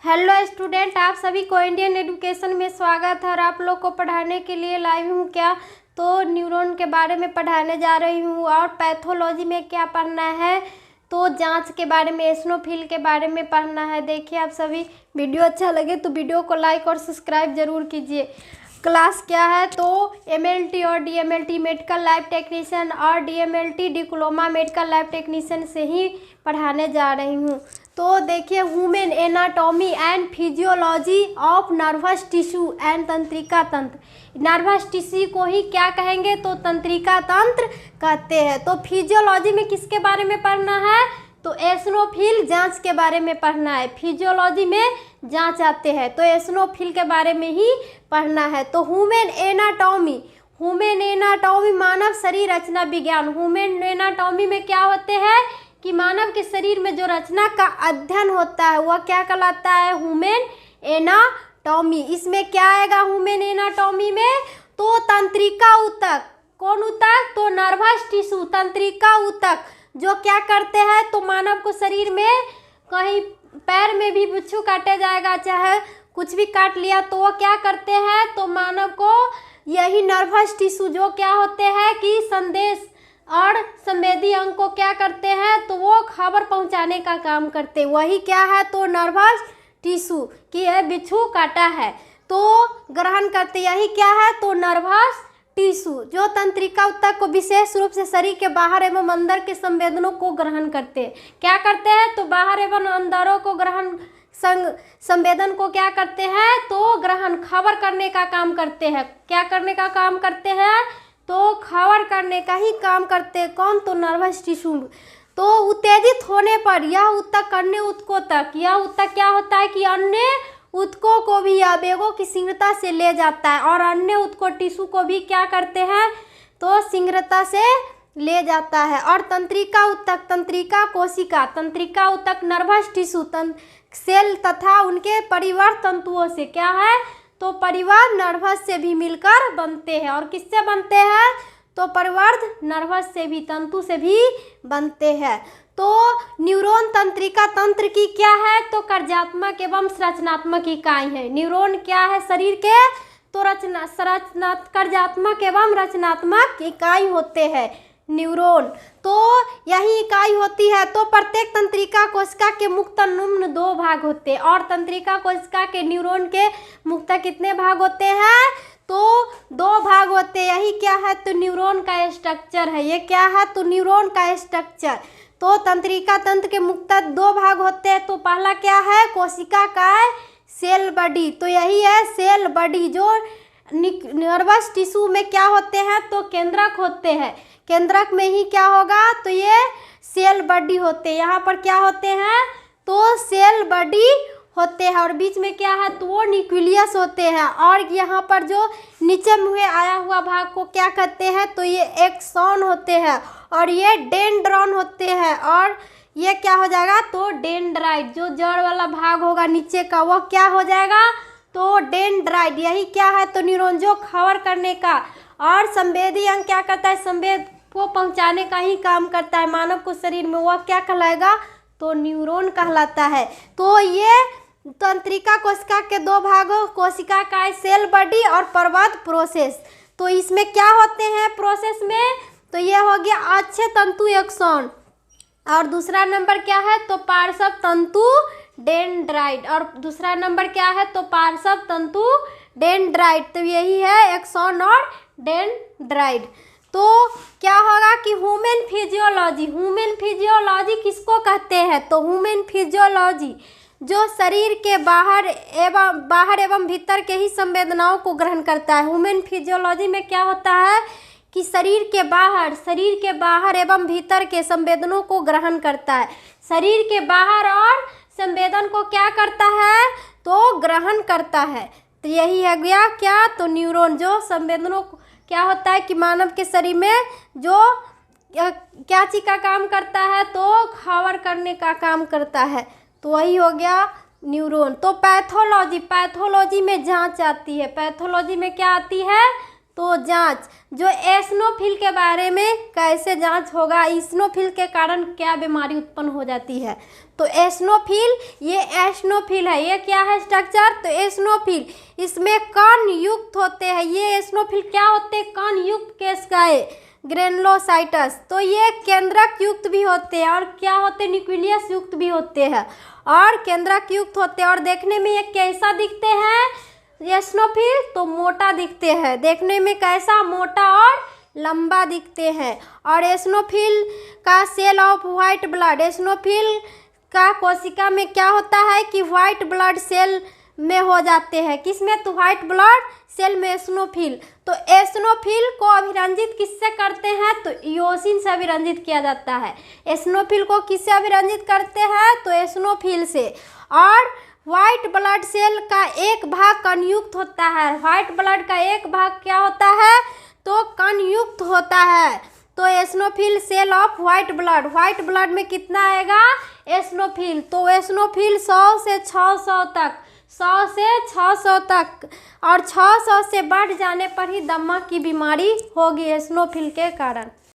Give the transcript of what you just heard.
Hello student, आप सभी को इंडियन एजुकेशन में स्वागत है। और आप लोग को पढ़ाने के लिए लाई हूँ क्या, तो न्यूरॉन के बारे में पढ़ाने जा रही हूँ। और पैथोलॉजी में क्या पढ़ना है, तो जांच के बारे में, एसनोफिल के बारे में पढ़ना है। देखिए आप सभी, वीडियो अच्छा लगे तो वीडियो को लाइक और सब्सक्राइब जरूर कीजिए। क्लास क्या है, तो एमएलटी और डीएमएलटी मेडिकल लैब टेक्नीशियन और DMLT diploma medical lab technician से ही पढ़ाने जा रही हूँ। तो देखिए, human anatomy and physiology of nervous tissue and तंत्रिका तंत्र। नर्वस टिश्यू को ही क्या कहेंगे, तो तंत्रिका तंत्र कहते हैं। तो फिजियोलॉजी में किसके बारे में पढ़ना है, तो एसनोफिल जांच के बारे में पढ़ना है। फिजियोलॉजी में जांच आते हैं तो एसनोफिल के बारे में ही पढ़ना है। तो ह्यूमन एनाटॉमी, ह्यूमन एनाटॉमी मानव शरीर रचना विज्ञान। ह्यूमन एनाटॉमी में क्या होते हैं कि मानव के शरीर में जो रचना का अध्ययन होता है वह क्या कहलाता है, ह्यूमन एनाटॉमी। इसमें क्या आएगा ह्यूमन एनाटॉमी में, तो तंत्रिका ऊतक। कौन ऊतक, तो नर्वस टिश्यू, तंत्रिका ऊतक जो क्या करते हैं, तो मानव को शरीर में कहीं पैर में भी बिच्छू काटे जाएगा, चाहे कुछ भी काट लिया तो वो क्या करते हैं, तो मानव को यही नर्वस टिश्यू जो क्या होते हैं कि संदेश और संवेदी अंग को क्या करते हैं, तो वो खबर पहुंचाने का काम करते हैं। वही क्या है, तो नर्वस टिश्यू कि यह बिच्छू काटा है तो ग्रहण करते, यही क्या है, तो नर्वस टिश्यू जो तंत्रिका ऊतक को विशेष रूप से शरीर के बाहर एवं अंदर के संवेदनों को ग्रहण करते हैं। क्या करते हैं, तो बाहर एवं अंदरों को ग्रहण, संवेदन को क्या करते हैं, तो ग्रहण, खबर करने का काम करते हैं। क्या करने का काम करते हैं, तो खबर करने का ही काम करते हैं। कौन, तो नर्वस टिश्यू। तो उत्तेजित होने पर यह ऊतक अन्य ऊतकों तक, यह ऊतक क्या होता है कि अन्य ऊतकों को भी आवेगों की शीघ्रता से ले जाता है और अन्य ऊतकों टिश्यू को भी क्या करते हैं, तो शीघ्रता से ले जाता है। और तंत्रिका ऊतक, तंत्रिका कोशिका, तंत्रिका ऊतक नर्वस टिश्यू सेल तथा उनके परिवार तंतुओं से क्या है, तो परिवार नर्वस से भी मिलकर बनते हैं। और किससे बनते हैं, तो परिवार नर्वस से भी, तंतु से भी बनते हैं। तो न्यूरॉन तंत्रिका तंत्र की क्या है, तो कार्यात्मक एवं संरचनात्मक इकाई है। न्यूरॉन क्या है शरीर के, तो कार्यात्मक एवं रचनात्मक इकाई होते हैं न्यूरॉन। तो यही इकाई होती है। तो प्रत्येक तंत्रिका कोशिका के मुक्त निम्न 2 भाग होते हैं। और तंत्रिका कोशिका के न्यूरॉन के मुक्त कितने भाग होते हैं, तो 2 भाग होते हैं। यही क्या है, तो न्यूरॉन का स्ट्रक्चर है। ये क्या है, तो न्यूरॉन का स्ट्रक्चर। तो तंत्रिका तंत्र के मुख्यतः 2 भाग होते हैं। तो पहला क्या है, कोशिका का सेल बॉडी। तो यही है सेल बॉडी जो नर्वस टिश्यू में क्या होते हैं, तो केंद्रक होते हैं। केंद्रक में ही क्या होगा, तो ये सेल बॉडी होते हैं। यहाँ पर क्या होते हैं, तो सेल बॉडी होते हैं। और बीच में क्या है, तो वो न्यूक्लियस होते हैं। और यहाँ पर जो नीचे मुँह आया हुआ भाग को क्या कहते हैं, तो ये एक्सॉन होते हैं। और ये डेंड्रॉन होते हैं। और ये क्या हो जाएगा, तो डेंड्राइट, जो जड़ वाला भाग होगा नीचे का वो क्या हो जाएगा, तो डेंड्राइट। यही क्या है, तो न्यूरॉन जो खबर करने का और संवेदी अंग क्या करता है, संवेद को पहुंचाने का ही काम करता है मानव को शरीर में, वह क्या कहलाएगा, तो न्यूरॉन कहलाता है। तो ये तंत्रिका कोशिका के 2 भागों, कोशिका का सेल बॉडी और प्रवर्ध प्रोसेस। तो इसमें क्या होते हैं प्रोसेस में, तो ये हो गया अच्छे तंतु एक्सॉन। और दूसरा नंबर क्या है, तो पार्श्व तंतु डेंड्राइट। और दूसरा नंबर क्या है, तो पार्श्व तंतु डेंड्राइट। तो यही है एक्सॉन और डेंड्राइट। तो क्या होगा कि ह्यूमन फिजियोलॉजी, ह्यूमन फिजियोलॉजी किसको कहते हैं, तो ह्यूमन फिजियोलॉजी जो शरीर के बाहर एवं भीतर के ही संवेदनाओं को ग्रहण करता है। ह्यूमन फिजियोलॉजी में क्या होता है कि शरीर के बाहर एवं भीतर के संवेदनों को ग्रहण करता है। शरीर के बाहर और संवेदन को क्या करता है, तो ग्रहण करता है। तो यही है गया क्या, तो न्यूरॉन जो संवेदनों को क्या होता है कि मानव के शरीर में जो क्या चीज का काम करता है, तो खबर करने का काम करता है। तो वही हो गया न्यूरॉन। तो पैथोलॉजी, पैथोलॉजी में जांच आती है। पैथोलॉजी में क्या आती है, तो जांच, जो एसिनोफिल के बारे में कैसे जांच होगा, इसिनोफिल के कारण क्या बीमारी उत्पन्न हो जाती है। तो एसिनोफिल, ये एसिनोफिल है, ये क्या है स्ट्रक्चर, तो एसिनोफिल, इसमें कण युक्त होते हैं। ये एसिनोफिल क्या होते हैं, कण युक्त केशकाय, ग्रेनुलोसाइटस। तो ये केंद्रक युक्त भी होते हैं और क्या होते हैं, न्यूक्लियस युक्त भी होते हैं और केंद्रक युक्त होते हैं। और देखने में ये कैसा दिखते हैं एसिनोफिल, तो मोटा दिखते हैं, देखने में कैसा, मोटा और लंबा दिखते हैं। और एसिनोफिल का cell of white blood, eosinophil का कोशिका में क्या होता है कि व्हाइट ब्लड सेल में हो जाते हैं, किसमें, तो व्हाइट ब्लड सेल में एसिनोफिल। तो एसिनोफिल को अभिरंजित किससे करते हैं, तो इयोसिन से अभिरंजित किया जाता है। एसिनोफिल को किससे अभिरंजित करते हैं, तो एसिनोफिल से। और व्हाइट ब्लड सेल का एक भाग कणयुक्त होता है, व्हाइट ब्लड का एक भाग क्या होता है, तो कणयुक्त होता है। तो eosinophil cell of white blood में कितना आएगा एसिनोफिल, तो एसिनोफिल 100 से 600 तक, 100 से 600 तक, और 600 से बढ़ जाने पर ही दमा की बीमारी होगी एसिनोफिल के कारण।